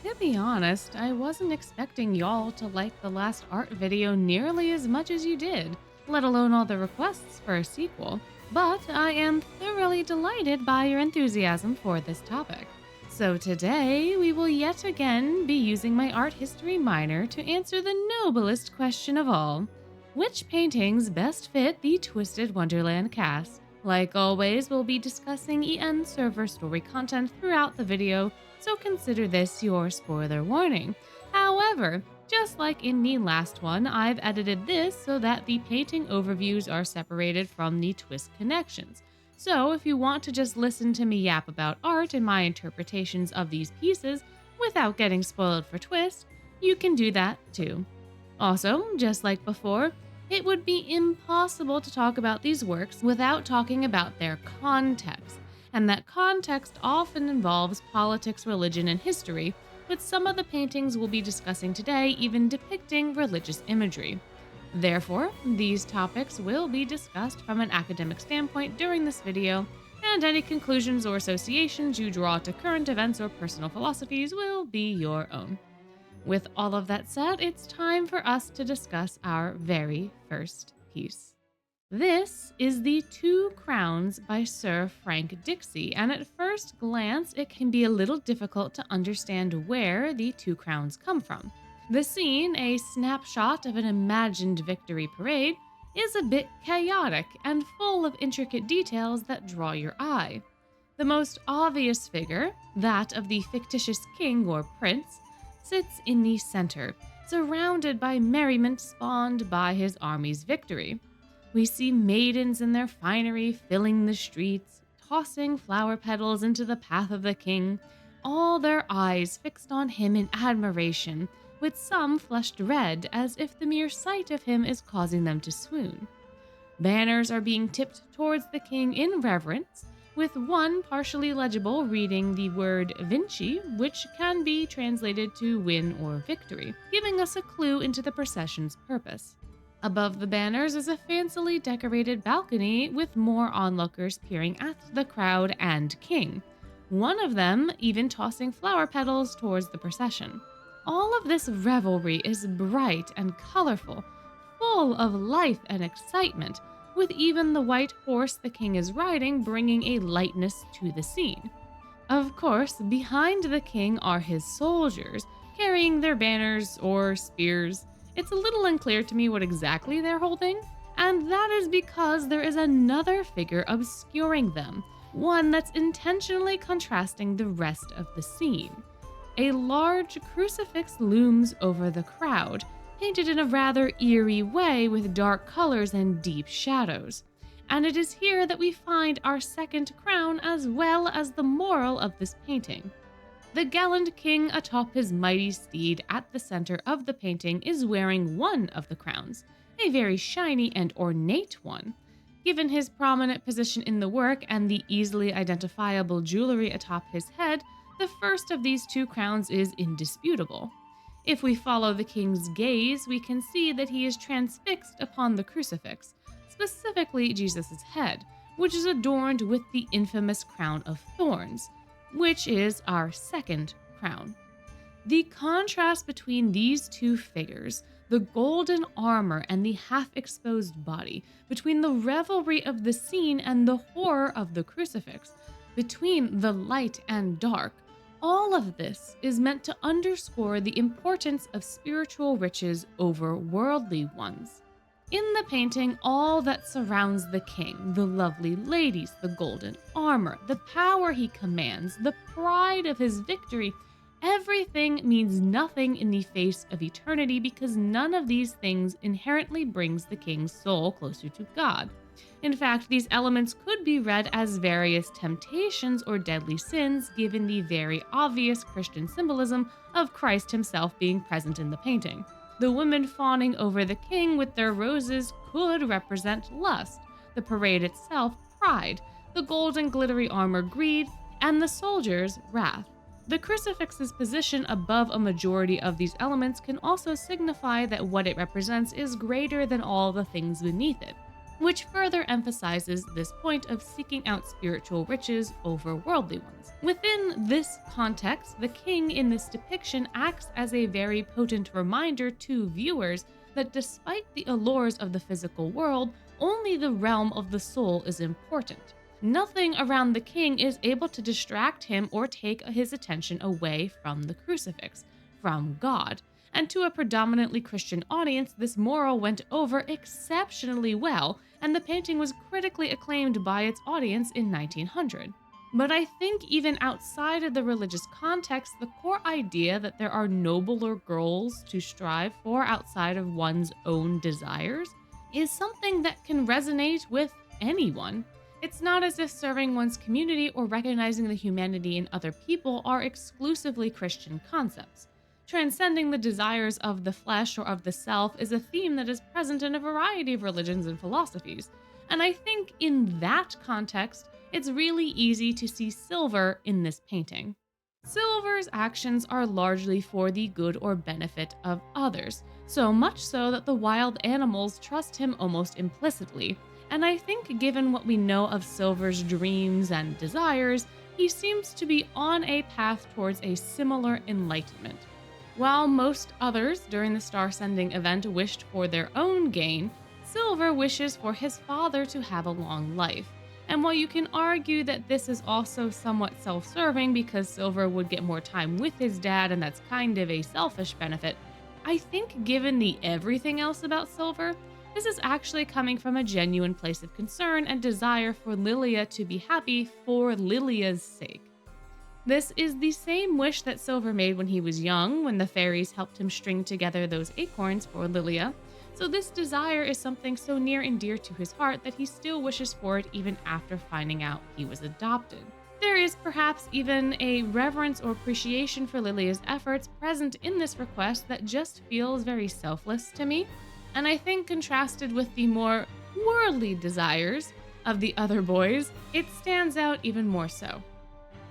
To be honest, I wasn't expecting y'all to like the last art video nearly as much as you did, let alone all the requests for a sequel. But I am thoroughly delighted by your enthusiasm for this topic. So today, we will yet again be using my art history minor to answer the noblest question of all. Which paintings best fit the Twisted Wonderland cast? Like always, we'll be discussing EN server story content throughout the video, so consider this your spoiler warning. However, just like in the last one, I've edited this so that the painting overviews are separated from the twist connections. So if you want to just listen to me yap about art and my interpretations of these pieces without getting spoiled for twist, you can do that too. Also, just like before, it would be impossible to talk about these works without talking about their context, and that context often involves politics, religion, and history, with some of the paintings we'll be discussing today even depicting religious imagery. Therefore, these topics will be discussed from an academic standpoint during this video, and any conclusions or associations you draw to current events or personal philosophies will be your own. With all of that said, it's time for us to discuss our very first piece. This is The Two Crowns by Sir Frank Dicksee, and at first glance, it can be a little difficult to understand where the two crowns come from. The scene, a snapshot of an imagined victory parade, is a bit chaotic and full of intricate details that draw your eye. The most obvious figure, that of the fictitious king or prince, sits in the center, surrounded by merriment spawned by his army's victory. We see maidens in their finery filling the streets, tossing flower petals into the path of the king, all their eyes fixed on him in admiration, with some flushed red as if the mere sight of him is causing them to swoon. Banners are being tipped towards the king in reverence, with one partially legible reading the word Vinci, which can be translated to win or victory, giving us a clue into the procession's purpose. Above the banners is a fancily decorated balcony with more onlookers peering at the crowd and king, one of them even tossing flower petals towards the procession. All of this revelry is bright and colorful, full of life and excitement, with even the white horse the king is riding bringing a lightness to the scene. Of course, behind the king are his soldiers, carrying their banners or spears. It's a little unclear to me what exactly they're holding, and that is because there is another figure obscuring them, one that's intentionally contrasting the rest of the scene. A large crucifix looms over the crowd, painted in a rather eerie way with dark colors and deep shadows. And it is here that we find our second crown as well as the moral of this painting. The gallant king atop his mighty steed at the center of the painting is wearing one of the crowns, a very shiny and ornate one. Given his prominent position in the work and the easily identifiable jewelry atop his head, the first of these two crowns is indisputable. If we follow the king's gaze, we can see that he is transfixed upon the crucifix, specifically Jesus' head, which is adorned with the infamous crown of thorns, which is our second crown. The contrast between these two figures, the golden armor and the half-exposed body, between the revelry of the scene and the horror of the crucifix, between the light and dark, all of this is meant to underscore the importance of spiritual riches over worldly ones. In the painting, all that surrounds the king, the lovely ladies, the golden armor, the power he commands, the pride of his victory, everything means nothing in the face of eternity because none of these things inherently brings the king's soul closer to God. In fact, these elements could be read as various temptations or deadly sins given the very obvious Christian symbolism of Christ himself being present in the painting. The women fawning over the king with their roses could represent lust, the parade itself pride, the gold and glittery armor greed, and the soldiers wrath. The crucifix's position above a majority of these elements can also signify that what it represents is greater than all the things beneath it. which further emphasizes this point of seeking out spiritual riches over worldly ones. Within this context, the king in this depiction acts as a very potent reminder to viewers that despite the allures of the physical world, only the realm of the soul is important. Nothing around the king is able to distract him or take his attention away from the crucifix, from God. And to a predominantly Christian audience, this moral went over exceptionally well, and the painting was critically acclaimed by its audience in 1900. But I think even outside of the religious context, the core idea that there are nobler goals to strive for outside of one's own desires is something that can resonate with anyone. It's not as if serving one's community or recognizing the humanity in other people are exclusively Christian concepts. Transcending the desires of the flesh or of the self is a theme that is present in a variety of religions and philosophies. And I think in that context, it's really easy to see Silver in this painting. Silver's actions are largely for the good or benefit of others, so much so that the wild animals trust him almost implicitly. And I think given what we know of Silver's dreams and desires, he seems to be on a path towards a similar enlightenment. While most others during the star-sending event wished for their own gain, Silver wishes for his father to have a long life. And while you can argue that this is also somewhat self-serving because Silver would get more time with his dad and that's kind of a selfish benefit, I think given the everything else about Silver, this is actually coming from a genuine place of concern and desire for Lilia to be happy for Lilia's sake. This is the same wish that Silver made when he was young, when the fairies helped him string together those acorns for Lilia. So this desire is something so near and dear to his heart that he still wishes for it even after finding out he was adopted. There is perhaps even a reverence or appreciation for Lilia's efforts present in this request that just feels very selfless to me. And I think contrasted with the more worldly desires of the other boys, it stands out even more so.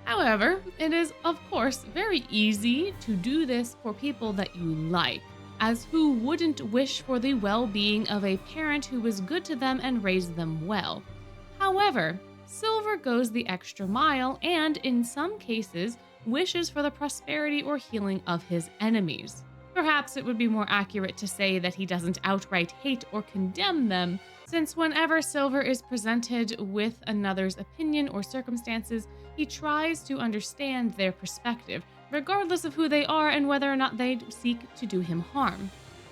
However, it is of course very easy to do this for people that you like, as who wouldn't wish for the well-being of a parent who was good to them and raised them well. However, Silver goes the extra mile and, in some cases, wishes for the prosperity or healing of his enemies. Perhaps it would be more accurate to say that he doesn't outright hate or condemn them, since whenever Silver is presented with another's opinion or circumstances, he tries to understand their perspective, regardless of who they are and whether or not they seek to do him harm.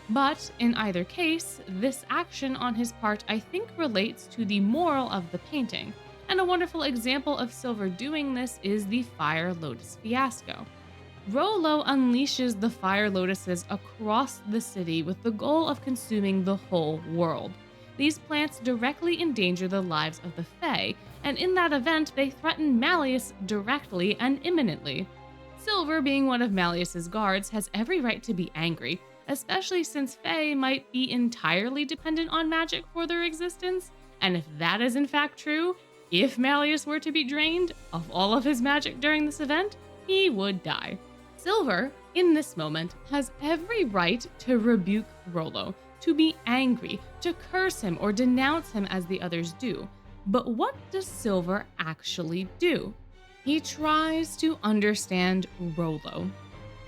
But in either case, this action on his part I think relates to the moral of the painting, and a wonderful example of Silver doing this is the Fire Lotus fiasco. Rollo unleashes the Fire Lotuses across the city with the goal of consuming the whole world. These plants directly endanger the lives of the Fae, and in that event they threaten Malleus directly and imminently. Silver, being one of Malleus's guards, has every right to be angry, especially since Fae might be entirely dependent on magic for their existence, and if that is in fact true, if Malleus were to be drained of all of his magic during this event, he would die. Silver, in this moment, has every right to rebuke Rollo, to be angry, to curse him or denounce him as the others do. But what does Silver actually do? He tries to understand Rollo.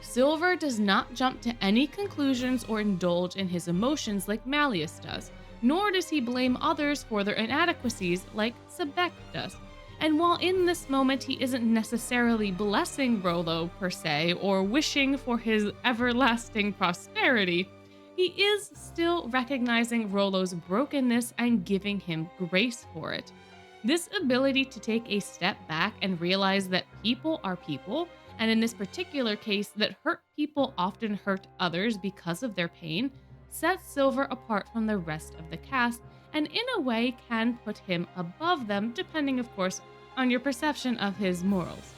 Silver does not jump to any conclusions or indulge in his emotions like Malleus does, nor does he blame others for their inadequacies like Sebek does. And while in this moment he isn't necessarily blessing Rollo per se or wishing for his everlasting prosperity, he is still recognizing Rollo's brokenness and giving him grace for it. This ability to take a step back and realize that people are people, and in this particular case that hurt people often hurt others because of their pain, sets Silver apart from the rest of the cast and in a way can put him above them, depending of course on your perception of his morals.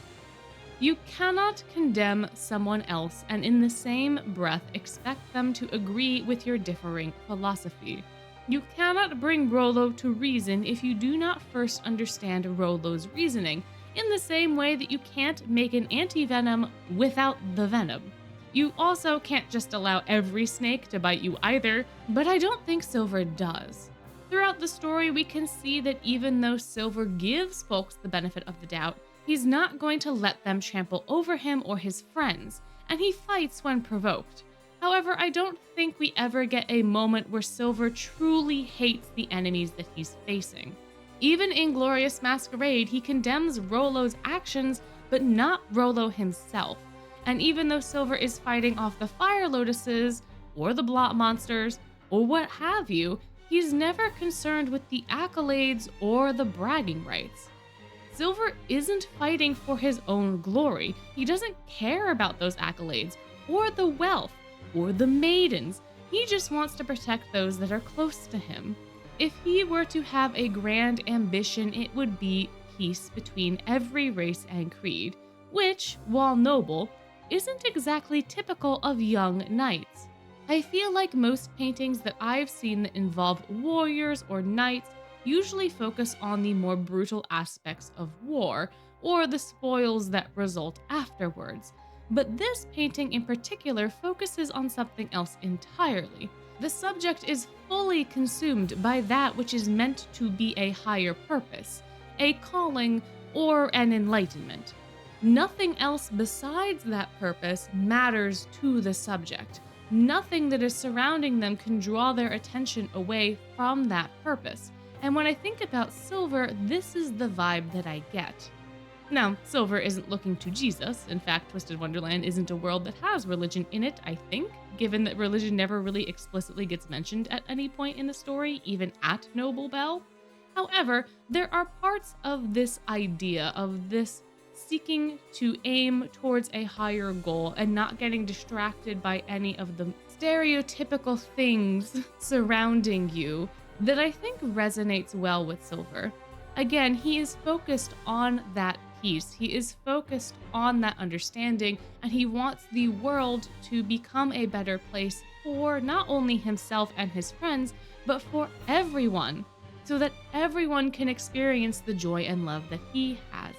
You cannot condemn someone else and in the same breath expect them to agree with your differing philosophy. You cannot bring Rollo to reason if you do not first understand Rollo's reasoning, in the same way that you can't make an anti-venom without the venom. You also can't just allow every snake to bite you either, but I don't think Silver does. Throughout the story, we can see that even though Silver gives folks the benefit of the doubt, he's not going to let them trample over him or his friends, and he fights when provoked. However, I don't think we ever get a moment where Silver truly hates the enemies that he's facing. Even in Glorious Masquerade, he condemns Rollo's actions, but not Rollo himself. And even though Silver is fighting off the Fire Lotuses, or the Blot Monsters, or what have you, he's never concerned with the accolades or the bragging rights. Silver isn't fighting for his own glory. He doesn't care about those accolades, or the wealth, or the maidens. He just wants to protect those that are close to him. If he were to have a grand ambition, it would be peace between every race and creed, which, while noble, isn't exactly typical of young knights. I feel like most paintings that I've seen that involve warriors or knights usually focus on the more brutal aspects of war, or the spoils that result afterwards. But this painting in particular focuses on something else entirely. The subject is fully consumed by that which is meant to be a higher purpose, a calling, or an enlightenment. Nothing else besides that purpose matters to the subject. Nothing that is surrounding them can draw their attention away from that purpose. And when I think about Silver, this is the vibe that I get. Now, Silver isn't looking to Jesus. In fact, Twisted Wonderland isn't a world that has religion in it, I think, given that religion never really explicitly gets mentioned at any point in the story, even at Noble Bell. However, there are parts of this idea, of this seeking to aim towards a higher goal and not getting distracted by any of the stereotypical things surrounding you, that I think resonates well with Silver. Again, he is focused on that peace. He is focused on that understanding, and he wants the world to become a better place for not only himself and his friends, but for everyone, so that everyone can experience the joy and love that he has.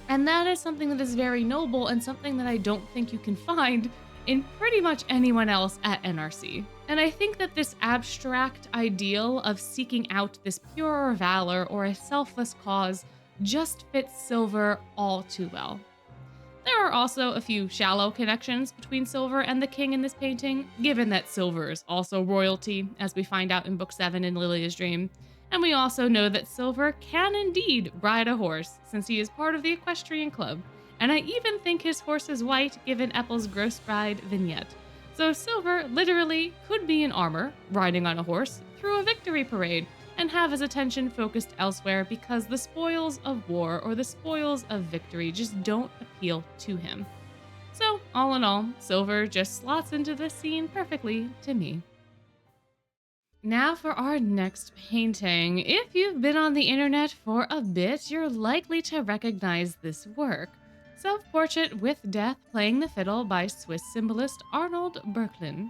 And that is something that is very noble and something that I don't think you can find in pretty much anyone else at NRC. And I think that this abstract ideal of seeking out this pure valor or a selfless cause just fits Silver all too well. There are also a few shallow connections between Silver and the king in this painting, given that Silver is also royalty, as we find out in Book 7 in Lilia's Dream. And we also know that Silver can indeed ride a horse, since he is part of the Equestrian Club. And I even think his horse is white, given Eppel's Gross Bride vignette. So Silver literally could be in armor, riding on a horse, through a victory parade, and have his attention focused elsewhere because the spoils of war or the spoils of victory just don't appeal to him. So, all in all, Silver just slots into this scene perfectly to me. Now for our next painting. If you've been on the internet for a bit, you're likely to recognize this work. Self-Portrait with Death Playing the Fiddle by Swiss symbolist Arnold Böcklin.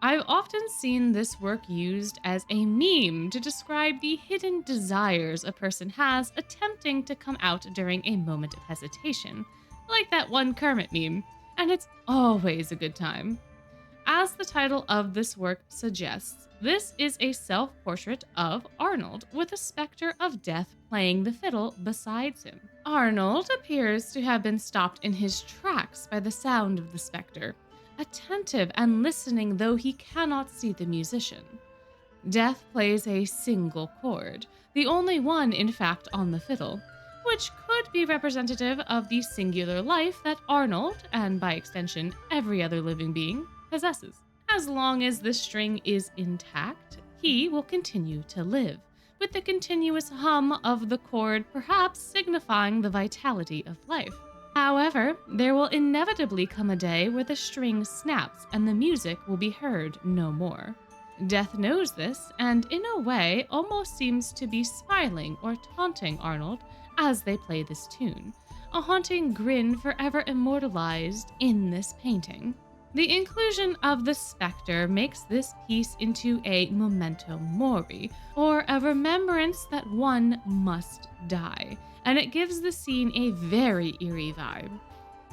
I've often seen this work used as a meme to describe the hidden desires a person has attempting to come out during a moment of hesitation, like that one Kermit meme, and it's always a good time. As the title of this work suggests, this is a self-portrait of Arnold with a specter of death playing the fiddle beside him. Arnold appears to have been stopped in his tracks by the sound of the specter, attentive and listening though he cannot see the musician. Death plays a single chord, the only one in fact on the fiddle, which could be representative of the singular life that Arnold, and by extension every other living being, possesses. As long as the string is intact, he will continue to live, with the continuous hum of the chord perhaps signifying the vitality of life. However, there will inevitably come a day where the string snaps and the music will be heard no more. Death knows this, and in a way almost seems to be smiling or taunting Arnold as they play this tune, a haunting grin forever immortalized in this painting. The inclusion of the specter makes this piece into a memento mori, or a remembrance that one must die, and it gives the scene a very eerie vibe.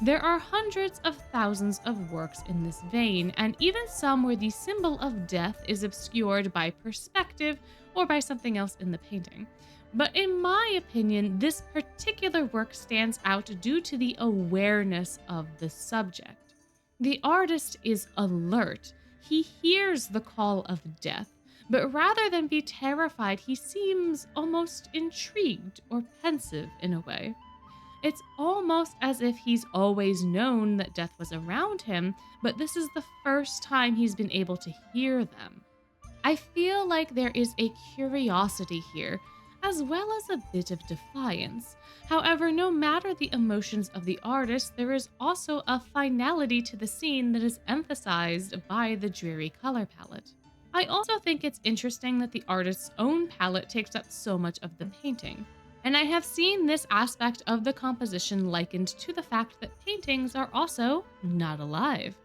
There are hundreds of thousands of works in this vein, and even some where the symbol of death is obscured by perspective or by something else in the painting. But in my opinion, this particular work stands out due to the awareness of the subject. The artist is alert. He hears the call of death, but rather than be terrified, he seems almost intrigued or pensive in a way. It's almost as if he's always known that death was around him, but this is the first time he's been able to hear them. I feel like there is a curiosity here, as well as a bit of defiance. However, no matter the emotions of the artist, there is also a finality to the scene that is emphasized by the dreary color palette. I also think it's interesting that the artist's own palette takes up so much of the painting. And I have seen this aspect of the composition likened to the fact that paintings are also not alive.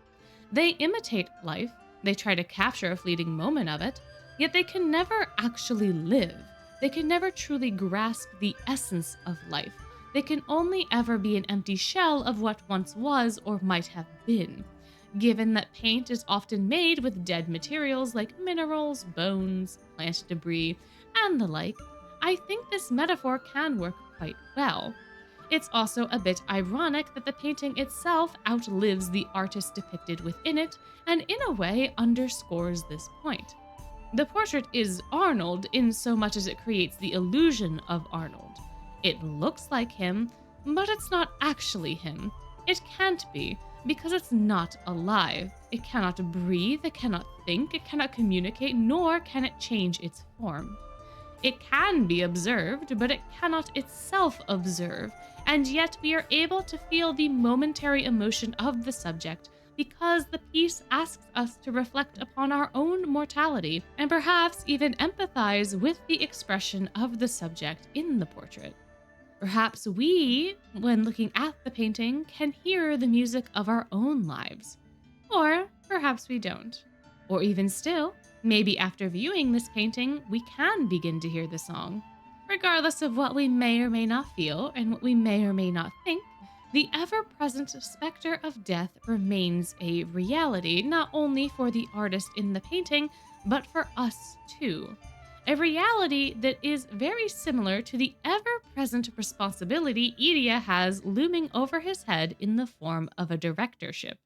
They imitate life, they try to capture a fleeting moment of it, yet they can never actually live. They can never truly grasp the essence of life. They can only ever be an empty shell of what once was or might have been. Given that paint is often made with dead materials like minerals, bones, plant debris, and the like, I think this metaphor can work quite well. It's also a bit ironic that the painting itself outlives the artist depicted within it, and in a way underscores this point. The portrait is Arnold in so much as it creates the illusion of Arnold. It looks like him, but it's not actually him. It can't be, because it's not alive. It cannot breathe, it cannot think, it cannot communicate, nor can it change its form. It can be observed, but it cannot itself observe, and yet we are able to feel the momentary emotion of the subject because the piece asks us to reflect upon our own mortality and perhaps even empathize with the expression of the subject in the portrait. Perhaps we, when looking at the painting, can hear the music of our own lives. Or perhaps we don't. Or even still, maybe after viewing this painting, we can begin to hear the song. Regardless of what we may or may not feel and what we may or may not think, the ever-present specter of death remains a reality, not only for the artist in the painting, but for us too. A reality that is very similar to the ever-present responsibility Idia has looming over his head in the form of a directorship.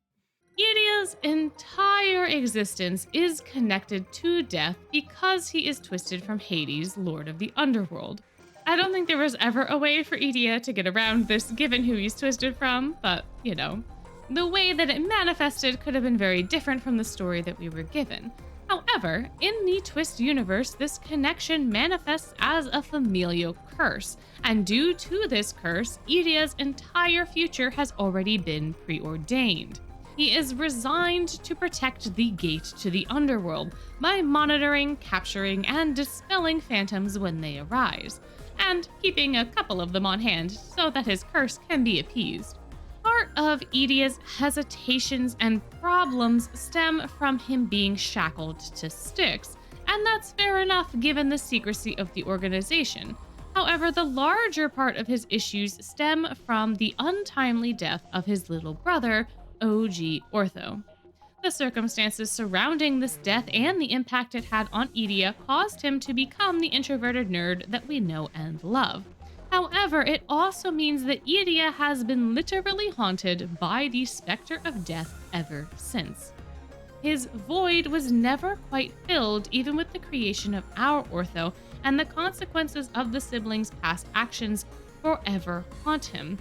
Idia's entire existence is connected to death because he is twisted from Hades, Lord of the Underworld. I don't think there was ever a way for Idia to get around this given who he's twisted from, but, the way that it manifested could have been very different from the story that we were given. However, in the Twist universe, this connection manifests as a familial curse, and due to this curse, Idia's entire future has already been preordained. He is resigned to protect the gate to the underworld by monitoring, capturing, and dispelling phantoms when they arise, and keeping a couple of them on hand so that his curse can be appeased. Part of Idia's hesitations and problems stem from him being shackled to Styx, and that's fair enough given the secrecy of the organization. However, the larger part of his issues stem from the untimely death of his little brother, OG Ortho. The circumstances surrounding this death and the impact it had on Idia caused him to become the introverted nerd that we know and love. However, it also means that Idia has been literally haunted by the specter of death ever since. His void was never quite filled even with the creation of our Ortho, and the consequences of the siblings' past actions forever haunt him.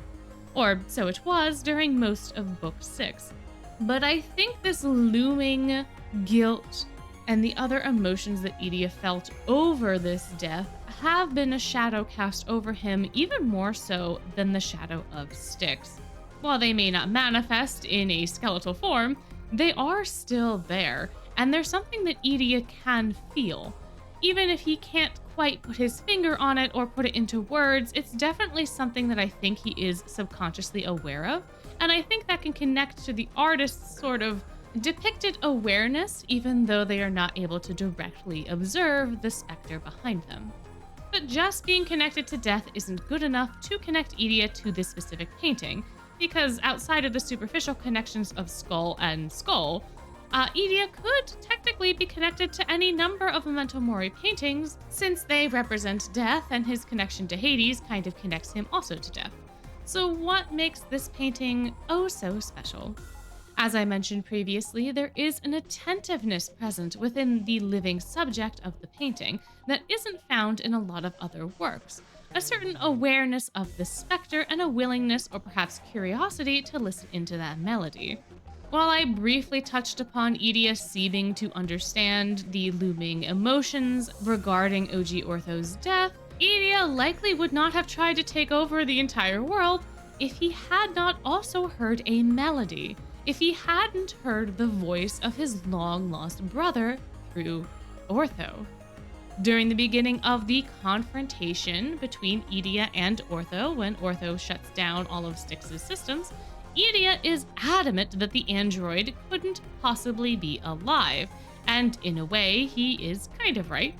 Or so it was during most of Book 6. But I think this looming guilt and the other emotions that Idia felt over this death have been a shadow cast over him even more so than the shadow of Styx. While they may not manifest in a skeletal form, they are still there, and there's something that Idia can feel. Even if he can't quite put his finger on it or put it into words, it's definitely something that I think he is subconsciously aware of, and I think that can connect to the artist's sort of depicted awareness, even though they are not able to directly observe the specter behind them. But just being connected to death isn't good enough to connect Idia to this specific painting. because outside of the superficial connections of skull and skull, Idia could technically be connected to any number of Memento Mori paintings, since they represent death and his connection to Hades kind of connects him also to death. So what makes this painting oh so special? As I mentioned previously, there is an attentiveness present within the living subject of the painting that isn't found in a lot of other works. A certain awareness of the specter and a willingness or perhaps curiosity to listen into that melody. While I briefly touched upon Idia seeming to understand the looming emotions regarding OG Ortho's death, Idia likely would not have tried to take over the entire world if he had not also heard a melody, if he hadn't heard the voice of his long-lost brother through Ortho. During the beginning of the confrontation between Idia and Ortho, when Ortho shuts down all of Styx's systems, Idia is adamant that the android couldn't possibly be alive, and in a way, he is kind of right.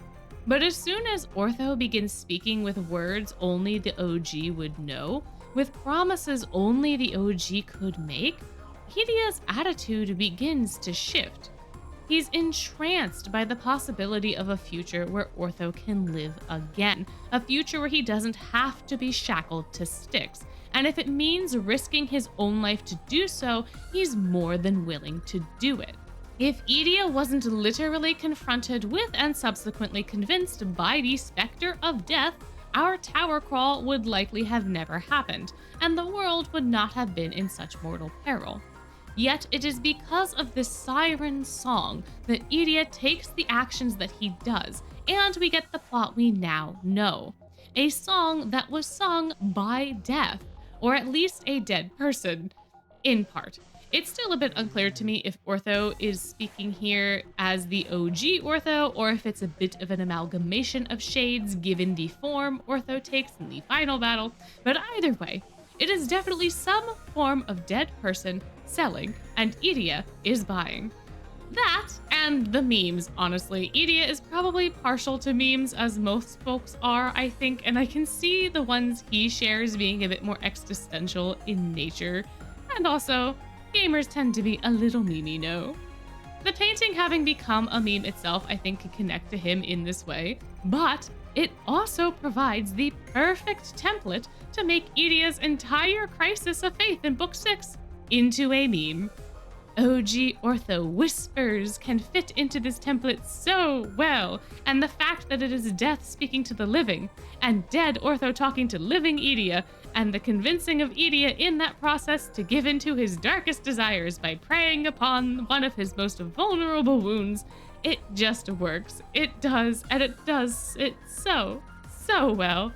But as soon as Ortho begins speaking with words only the OG would know, with promises only the OG could make, Idia's attitude begins to shift. He's entranced by the possibility of a future where Ortho can live again, a future where he doesn't have to be shackled to Styx. And if it means risking his own life to do so, he's more than willing to do it. If Idia wasn't literally confronted with and subsequently convinced by the specter of death, our tower crawl would likely have never happened, and the world would not have been in such mortal peril. Yet it is because of this siren song that Idia takes the actions that he does, and we get the plot we now know. A song that was sung by death, or at least a dead person, in part. It's still a bit unclear to me if Ortho is speaking here as the OG Ortho, or if it's a bit of an amalgamation of shades given the form Ortho takes in the final battle, but either way, it is definitely some form of dead person selling, and Idia is buying. That and the memes, honestly. Idia is probably partial to memes, as most folks are, I think, and I can see the ones he shares being a bit more existential in nature. And also, gamers tend to be a little memey, no? The painting having become a meme itself, I think, can connect to him in this way, but it also provides the perfect template to make Idia's entire crisis of faith in Book 6 into a meme. OG Ortho whispers can fit into this template so well, and the fact that it is death speaking to the living, and dead Ortho talking to living Idia, and the convincing of Idia in that process to give in to his darkest desires by preying upon one of his most vulnerable wounds, it just works. It does, and it does it so well.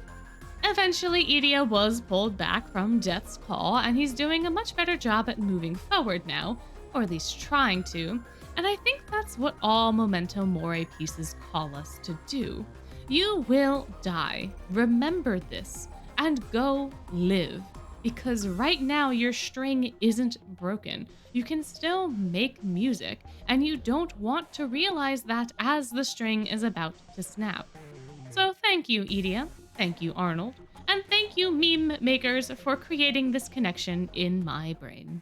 Eventually, Idia was pulled back from Death's Call, and he's doing a much better job at moving forward now, or at least trying to, and I think that's what all Memento Mori pieces call us to do. You will die. Remember this, and go live, because right now your string isn't broken. You can still make music, and you don't want to realize that as the string is about to snap. So thank you, Idia. Thank you, Arnold. And thank you, meme makers, for creating this connection in my brain.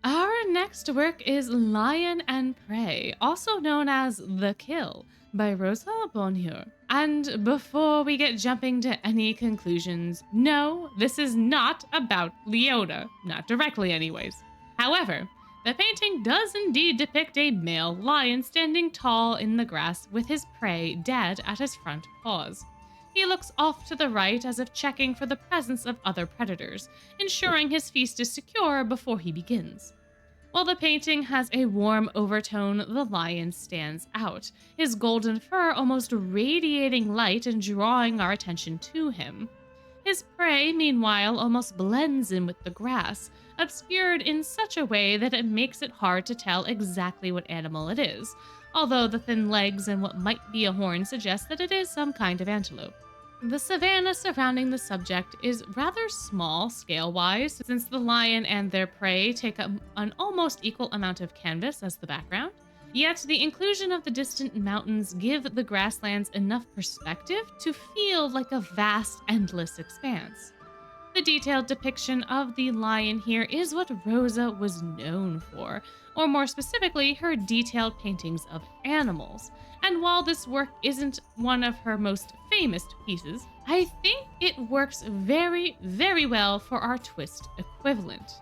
Our next work is Lion and Prey, also known as The Kill, by Rosa Bonheur. And before we get jumping to any conclusions, no, this is not about Leona. Not directly, anyways. However, the painting does indeed depict a male lion standing tall in the grass with his prey dead at his front paws. He looks off to the right as if checking for the presence of other predators, ensuring his feast is secure before he begins. While the painting has a warm overtone, the lion stands out, his golden fur almost radiating light and drawing our attention to him. His prey, meanwhile, almost blends in with the grass, obscured in such a way that it makes it hard to tell exactly what animal it is, although the thin legs and what might be a horn suggest that it is some kind of antelope. The savanna surrounding the subject is rather small scale-wise, since the lion and their prey take up an almost equal amount of canvas as the background, yet the inclusion of the distant mountains give the grasslands enough perspective to feel like a vast, endless expanse. The detailed depiction of the lion here is what Rosa was known for, or more specifically, her detailed paintings of animals. And while this work isn't one of her most famous pieces, I think it works very, very well for our twist equivalent.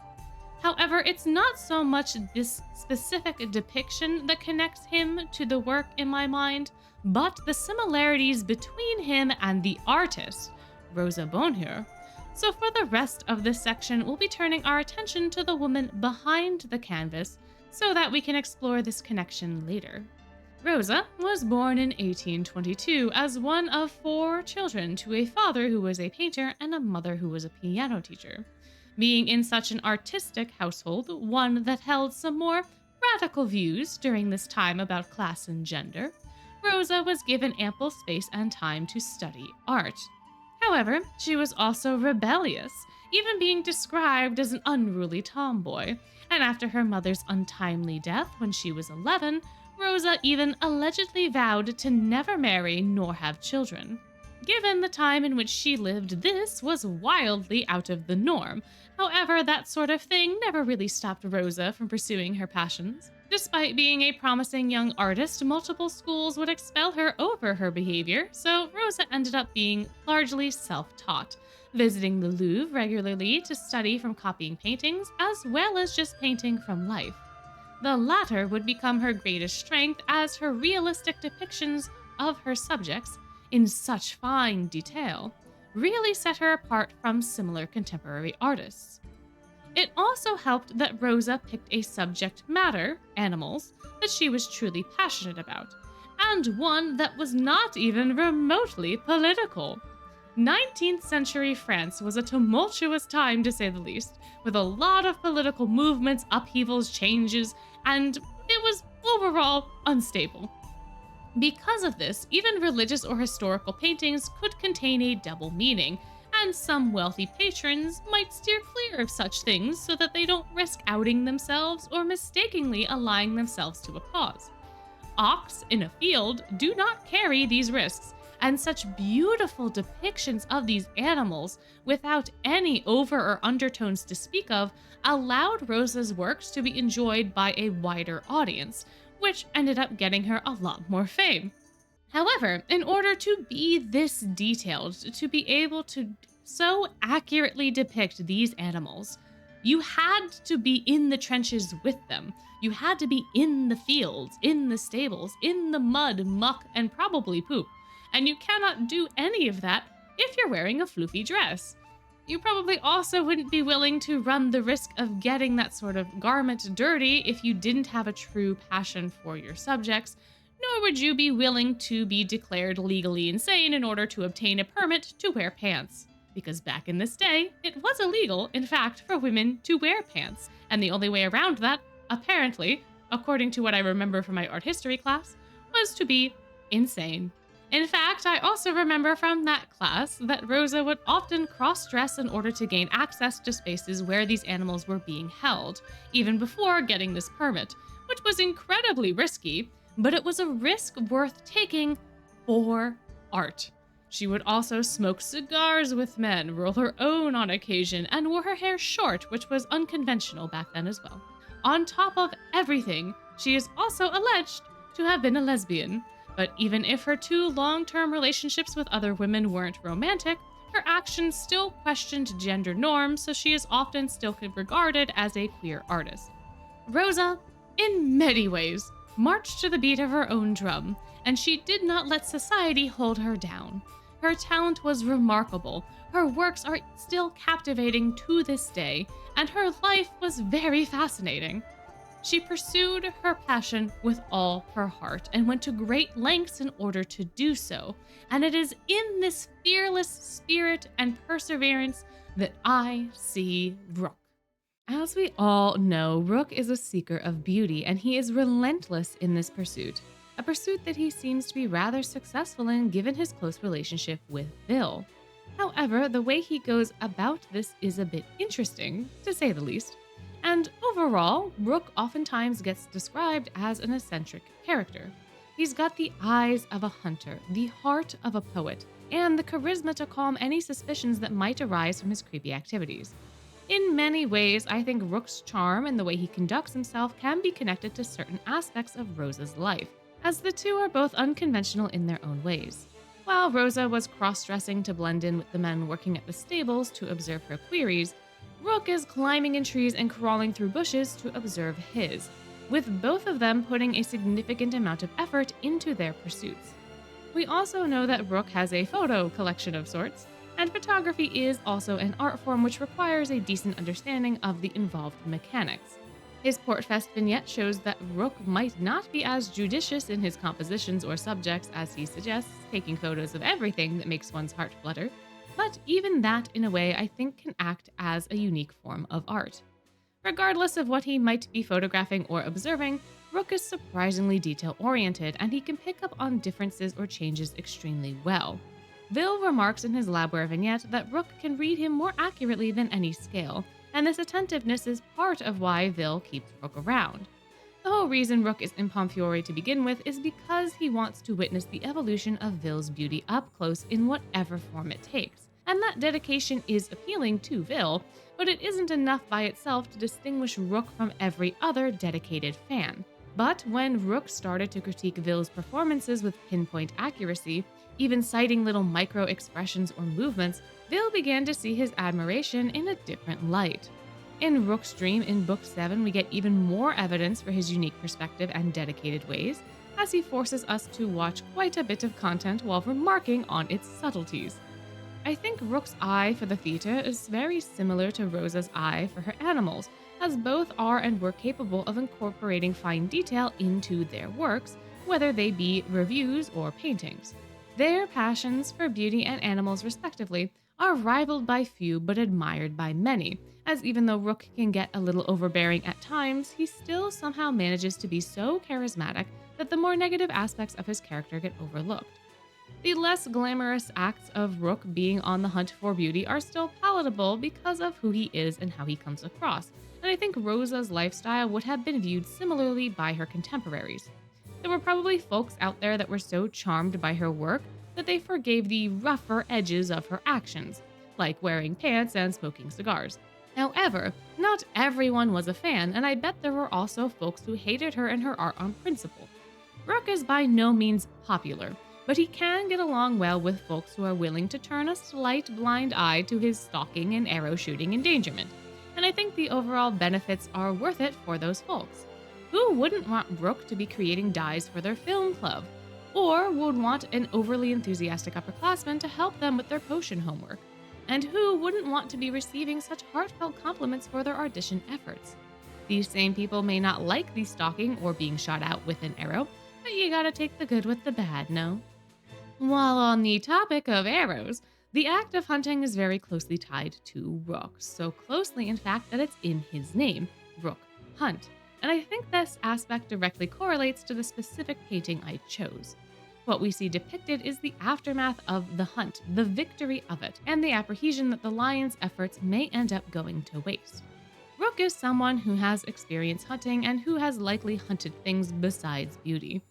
However, it's not so much this specific depiction that connects him to the work in my mind, but the similarities between him and the artist, Rosa Bonheur. So for the rest of this section, we'll be turning our attention to the woman behind the canvas so that we can explore this connection later. Rosa was born in 1822 as one of 4 children to a father who was a painter and a mother who was a piano teacher. Being in such an artistic household, one that held some more radical views during this time about class and gender, Rosa was given ample space and time to study art. However, she was also rebellious, even being described as an unruly tomboy, and after her mother's untimely death when she was 11, Rosa even allegedly vowed to never marry nor have children. Given the time in which she lived, this was wildly out of the norm. However, that sort of thing never really stopped Rosa from pursuing her passions. Despite being a promising young artist, multiple schools would expel her over her behavior, so Rosa ended up being largely self-taught, visiting the Louvre regularly to study from copying paintings, as well as just painting from life. The latter would become her greatest strength, as her realistic depictions of her subjects, in such fine detail, really set her apart from similar contemporary artists. It also helped that Rosa picked a subject matter, animals, that she was truly passionate about, and one that was not even remotely political. 19th century France was a tumultuous time, to say the least, with a lot of political movements, upheavals, changes, and it was overall unstable. Because of this, even religious or historical paintings could contain a double meaning, and some wealthy patrons might steer clear of such things so that they don't risk outing themselves or mistakenly allying themselves to a cause. Ox in a field do not carry these risks, and such beautiful depictions of these animals, without any over or undertones to speak of, allowed Rosa's works to be enjoyed by a wider audience, which ended up getting her a lot more fame. However, in order to be this detailed, to be able to so accurately depict these animals, you had to be in the trenches with them. You had to be in the fields, in the stables, in the mud, muck, and probably poop. And you cannot do any of that if you're wearing a floofy dress. You probably also wouldn't be willing to run the risk of getting that sort of garment dirty if you didn't have a true passion for your subjects, nor would you be willing to be declared legally insane in order to obtain a permit to wear pants. Because back in this day, it was illegal, in fact, for women to wear pants, and the only way around that, apparently, according to what I remember from my art history class, was to be insane. In fact, I also remember from that class that Rosa would often cross-dress in order to gain access to spaces where these animals were being held, even before getting this permit, which was incredibly risky, but it was a risk worth taking for art. She would also smoke cigars with men, roll her own on occasion, and wore her hair short, which was unconventional back then as well. On top of everything, she is also alleged to have been a lesbian. But even if her 2 long-term relationships with other women weren't romantic, her actions still questioned gender norms, so she is often still regarded as a queer artist. Rosa, in many ways, marched to the beat of her own drum, and she did not let society hold her down. Her talent was remarkable, her works are still captivating to this day, and her life was very fascinating. She pursued her passion with all her heart and went to great lengths in order to do so, and it is in this fearless spirit and perseverance that I see Rook. As we all know, Rook is a seeker of beauty, and he is relentless in this pursuit, a pursuit that he seems to be rather successful in given his close relationship with Bill. However, the way he goes about this is a bit interesting, to say the least. And overall, Rook oftentimes gets described as an eccentric character. He's got the eyes of a hunter, the heart of a poet, and the charisma to calm any suspicions that might arise from his creepy activities. In many ways, I think Rook's charm and the way he conducts himself can be connected to certain aspects of Rosa's life, as the two are both unconventional in their own ways. While Rosa was cross-dressing to blend in with the men working at the stables to observe her queries, Rook is climbing in trees and crawling through bushes to observe his, with both of them putting a significant amount of effort into their pursuits. We also know that Rook has a photo collection of sorts, and photography is also an art form which requires a decent understanding of the involved mechanics. His Portfest vignette shows that Rook might not be as judicious in his compositions or subjects as he suggests, taking photos of everything that makes one's heart flutter, but even that, in a way, I think can act as a unique form of art. Regardless of what he might be photographing or observing, Rook is surprisingly detail-oriented, and he can pick up on differences or changes extremely well. Vil remarks in his labware vignette that Rook can read him more accurately than any scale, and this attentiveness is part of why Vil keeps Rook around. The whole reason Rook is in Pomfiore to begin with is because he wants to witness the evolution of Vil's beauty up close in whatever form it takes. And that dedication is appealing to Vil, but it isn't enough by itself to distinguish Rook from every other dedicated fan. But when Rook started to critique Vil's performances with pinpoint accuracy, even citing little micro-expressions or movements, Vil began to see his admiration in a different light. In Rook's Dream in Book 7, we get even more evidence for his unique perspective and dedicated ways, as he forces us to watch quite a bit of content while remarking on its subtleties. I think Rook's eye for the theater is very similar to Rosa's eye for her animals, as both are and were capable of incorporating fine detail into their works, whether they be reviews or paintings. Their passions for beauty and animals respectively are rivaled by few but admired by many, as even though Rook can get a little overbearing at times, he still somehow manages to be so charismatic that the more negative aspects of his character get overlooked. The less glamorous acts of Rook being on the hunt for beauty are still palatable because of who he is and how he comes across, and I think Rosa's lifestyle would have been viewed similarly by her contemporaries. There were probably folks out there that were so charmed by her work that they forgave the rougher edges of her actions, like wearing pants and smoking cigars. However, not everyone was a fan, and I bet there were also folks who hated her and her art on principle. Rook is by no means popular, but he can get along well with folks who are willing to turn a slight blind eye to his stalking and arrow shooting endangerment, and I think the overall benefits are worth it for those folks. Who wouldn't want Rook to be creating dyes for their film club? Or would want an overly enthusiastic upperclassman to help them with their potion homework? And who wouldn't want to be receiving such heartfelt compliments for their audition efforts? These same people may not like the stalking or being shot out with an arrow, but you gotta take the good with the bad, no? While on the topic of arrows, the act of hunting is very closely tied to Rook, so closely in fact that it's in his name, Rook Hunt. And I think this aspect directly correlates to the specific painting I chose. What we see depicted is the aftermath of the hunt, the victory of it, and the apprehension that the lion's efforts may end up going to waste. Rook is someone who has experience hunting and who has likely hunted things besides beauty.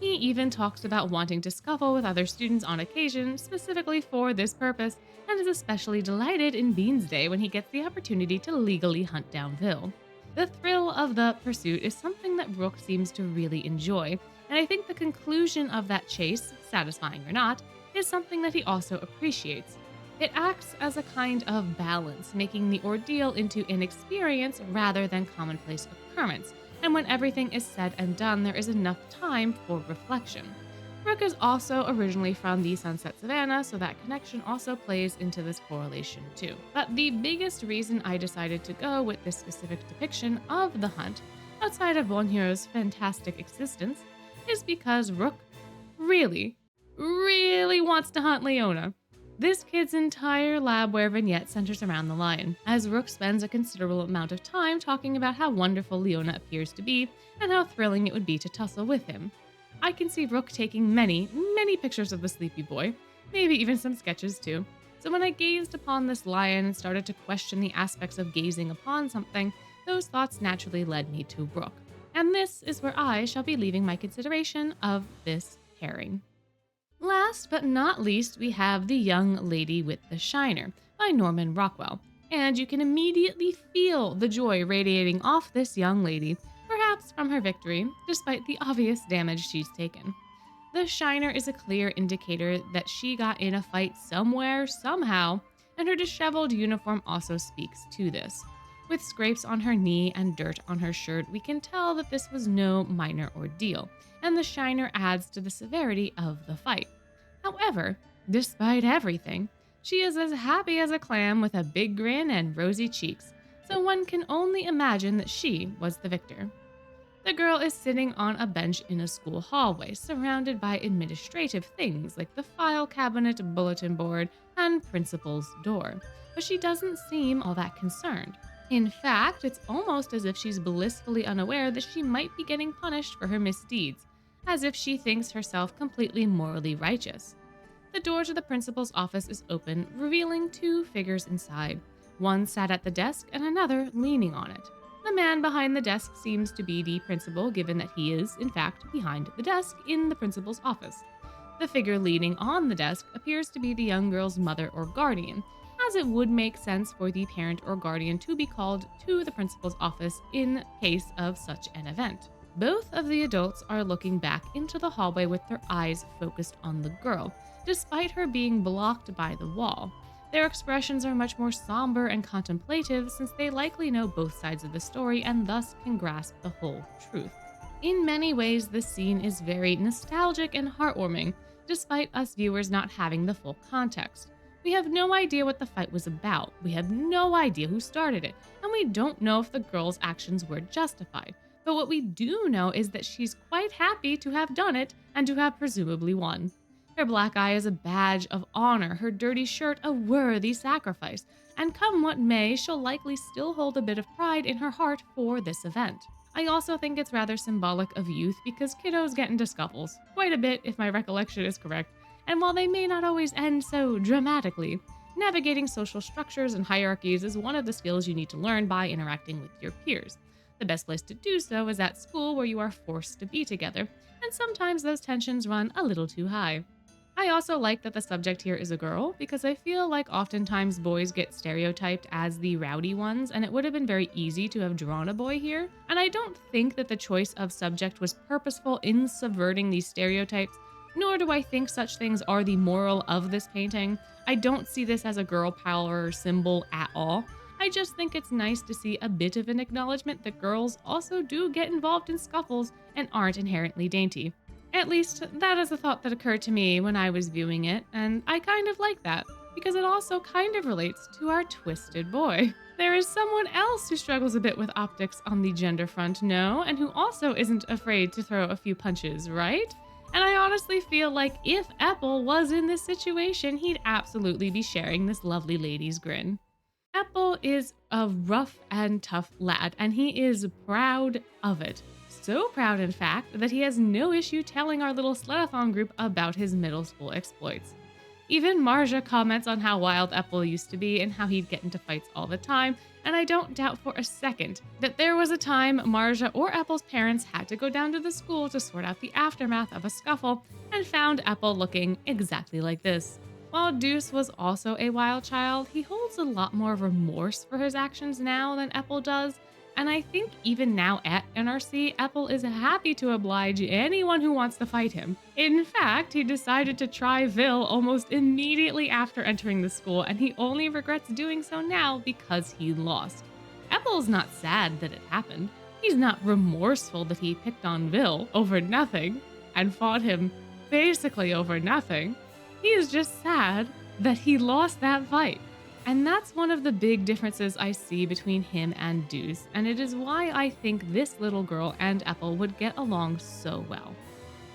He even talks about wanting to scuffle with other students on occasion, specifically for this purpose, and is especially delighted in Beans Day when he gets the opportunity to legally hunt down Vil. The thrill of the pursuit is something that Rook seems to really enjoy, and I think the conclusion of that chase, satisfying or not, is something that he also appreciates. It acts as a kind of balance, making the ordeal into an experience rather than commonplace occurrence, and when everything is said and done, there is enough time for reflection. Rook is also originally from the Sunset Savannah, so that connection also plays into this correlation too. But the biggest reason I decided to go with this specific depiction of the hunt, outside of Bonheur's fantastic existence, is because Rook really wants to hunt Leona. This kid's entire labware vignette centers around the lion, as Rook spends a considerable amount of time talking about how wonderful Leona appears to be and how thrilling it would be to tussle with him. I can see Rook taking many pictures of the sleepy boy, maybe even some sketches too. So when I gazed upon this lion and started to question the aspects of gazing upon something, those thoughts naturally led me to Rook. And this is where I shall be leaving my consideration of this pairing. Last but not least, we have The Young Lady with the Shiner by Norman Rockwell. And you can immediately feel the joy radiating off this young lady, perhaps from her victory, despite the obvious damage she's taken. The Shiner is a clear indicator that she got in a fight somewhere, somehow, and her disheveled uniform also speaks to this. With scrapes on her knee and dirt on her shirt, we can tell that this was no minor ordeal, and the Shiner adds to the severity of the fight. However, despite everything, she is as happy as a clam with a big grin and rosy cheeks, so one can only imagine that she was the victor. The girl is sitting on a bench in a school hallway, surrounded by administrative things like the file cabinet, bulletin board, and principal's door, but she doesn't seem all that concerned. In fact, it's almost as if she's blissfully unaware that she might be getting punished for her misdeeds, as if she thinks herself completely morally righteous. The door to the principal's office is open, revealing two figures inside. One sat at the desk and another leaning on it. The man behind the desk seems to be the principal, given that he is, in fact, behind the desk in the principal's office. The figure leaning on the desk appears to be the young girl's mother or guardian, as it would make sense for the parent or guardian to be called to the principal's office in case of such an event. Both of the adults are looking back into the hallway with their eyes focused on the girl, despite her being blocked by the wall. Their expressions are much more somber and contemplative since they likely know both sides of the story and thus can grasp the whole truth. In many ways, this scene is very nostalgic and heartwarming, despite us viewers not having the full context. We have no idea what the fight was about, we have no idea who started it, and we don't know if the girl's actions were justified. But what we do know is that she's quite happy to have done it and to have presumably won. Her black eye is a badge of honor, her dirty shirt a worthy sacrifice, and come what may, she'll likely still hold a bit of pride in her heart for this event. I also think it's rather symbolic of youth because kiddos get into scuffles, quite a bit if my recollection is correct, and while they may not always end so dramatically, navigating social structures and hierarchies is one of the skills you need to learn by interacting with your peers. The best place to do so is at school where you are forced to be together, and sometimes those tensions run a little too high. I also like that the subject here is a girl because I feel like oftentimes boys get stereotyped as the rowdy ones, and it would have been very easy to have drawn a boy here. And I don't think that the choice of subject was purposeful in subverting these stereotypes, nor do I think such things are the moral of this painting. I don't see this as a girl power symbol at all. I just think it's nice to see a bit of an acknowledgement that girls also do get involved in scuffles and aren't inherently dainty. At least, that is a thought that occurred to me when I was viewing it, and I kind of like that, because it also kind of relates to our twisted boy. There is someone else who struggles a bit with optics on the gender front, no, and who also isn't afraid to throw a few punches, right? And I honestly feel like if Apple was in this situation, he'd absolutely be sharing this lovely lady's grin. Apple is a rough and tough lad, and he is proud of it. So proud, in fact, that he has no issue telling our little sled-a-thon group about his middle school exploits. Even Marja comments on how wild Apple used to be and how he'd get into fights all the time, and I don't doubt for a second that there was a time Marja or Apple's parents had to go down to the school to sort out the aftermath of a scuffle and found Apple looking exactly like this. While Deuce was also a wild child, he holds a lot more remorse for his actions now than Apple does, and I think even now at NRC, Apple is happy to oblige anyone who wants to fight him. In fact, he decided to try Vil almost immediately after entering the school, and he only regrets doing so now because he lost. Apple's not sad that it happened. He's not remorseful that he picked on Vil over nothing and fought him basically over nothing. He is just sad that he lost that fight. And that's one of the big differences I see between him and Deuce, and it is why I think this little girl and Apple would get along so well.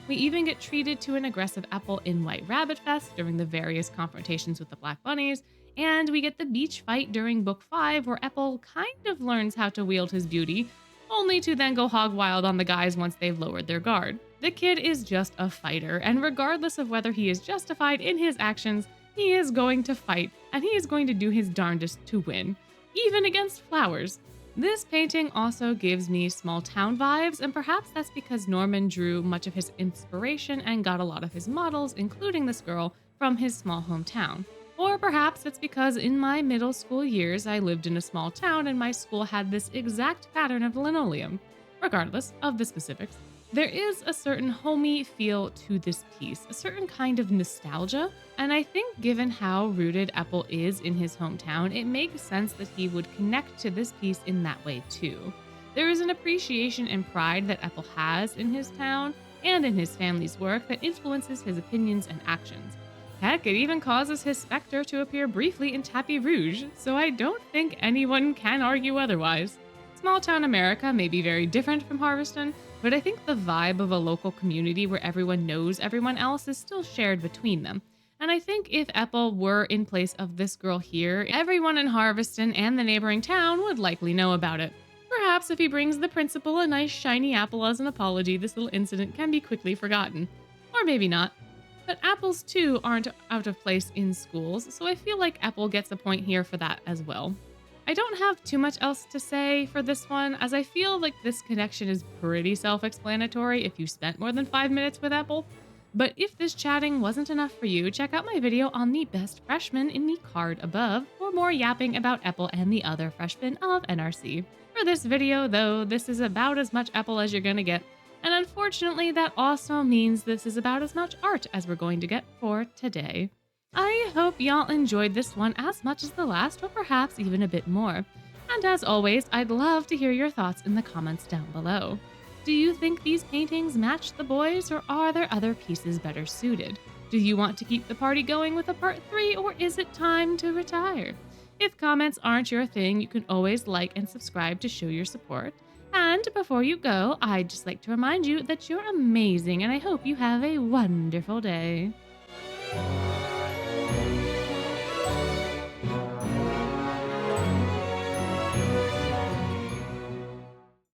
We even get treated to an aggressive Apple in White Rabbit Fest during the various confrontations with the Black Bunnies, and we get the beach fight during Book 5 where Apple kind of learns how to wield his beauty, only to then go hog wild on the guys once they've lowered their guard. The kid is just a fighter, and regardless of whether he is justified in his actions, he is going to fight, and he is going to do his darndest to win, even against flowers. This painting also gives me small town vibes, and perhaps that's because Norman drew much of his inspiration and got a lot of his models, including this girl, from his small hometown. Or perhaps it's because in my middle school years I lived in a small town and my school had this exact pattern of linoleum. Regardless of the specifics, there is a certain homey feel to this piece, a certain kind of nostalgia, and I think given how rooted Epple is in his hometown, it makes sense that he would connect to this piece in that way too. There is an appreciation and pride that Epple has in his town and in his family's work that influences his opinions and actions. Heck, it even causes his specter to appear briefly in Tapis Rouge, so I don't think anyone can argue otherwise. Small town America may be very different from Harveston, but I think the vibe of a local community where everyone knows everyone else is still shared between them. And I think if Epple were in place of this girl here, everyone in Harveston and the neighboring town would likely know about it. Perhaps if he brings the principal a nice shiny apple as an apology, this little incident can be quickly forgotten. Or maybe not. But apples too aren't out of place in schools, so I feel like Epple gets a point here for that as well. I don't have too much else to say for this one, as I feel like this connection is pretty self-explanatory if you spent more than 5 minutes with Epple. But if this chatting wasn't enough for you, check out my video on the best freshman in the card above for more yapping about Epple and the other freshmen of NRC. For this video, though, this is about as much Epple as you're gonna get, and unfortunately that also means this is about as much art as we're going to get for today. I hope y'all enjoyed this one as much as the last, or perhaps even a bit more. And as always, I'd love to hear your thoughts in the comments down below. Do you think these paintings match the boys, or are there other pieces better suited? Do you want to keep the party going with a part 3, or is it time to retire? If comments aren't your thing, you can always like and subscribe to show your support. And before you go, I'd just like to remind you that you're amazing, and I hope you have a wonderful day.